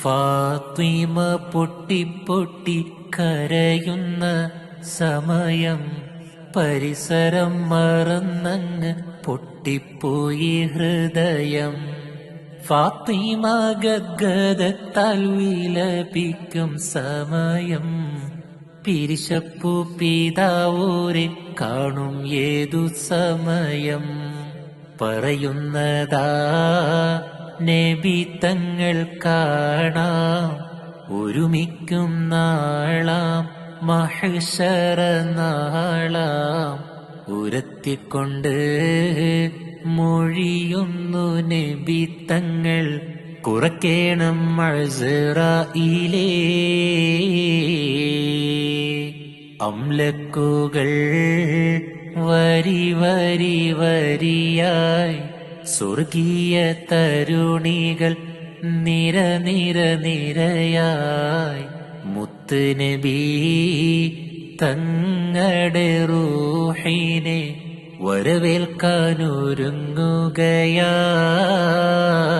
ഫാത്തിമ പൊട്ടി കരയുന്ന സമയം പരിസരം മറന്നങ്ങ് പൊട്ടിപ്പോയി ഹൃദയം. ഫാത്തിമ ഗദ്ഗദത്താൽ വിലപിക്കും സമയം പിരിശപ്പു പിതാവോരെ കാണും ഏതു സമയം. പറയുന്നതാ നബി തങ്ങൾ കാണാം ഒരുമിക്കും നാളാം മഹ്ശറ നാളാം. ഉരത്തിക്കൊണ്ട് മൊഴിയുന്നു നബി തങ്ങൾ കുറക്കേണം അസ്റായീലേ. അംലക്കുകൾ വരി വരി വരിയായി സ്വർഗീയ തരുണികൾ നിര നിര നിരയായി മുത്ത് നബി തങ്ങളുടെ റൂഹിനെ വരവേൽക്കാനൊരുങ്ങുകയായി.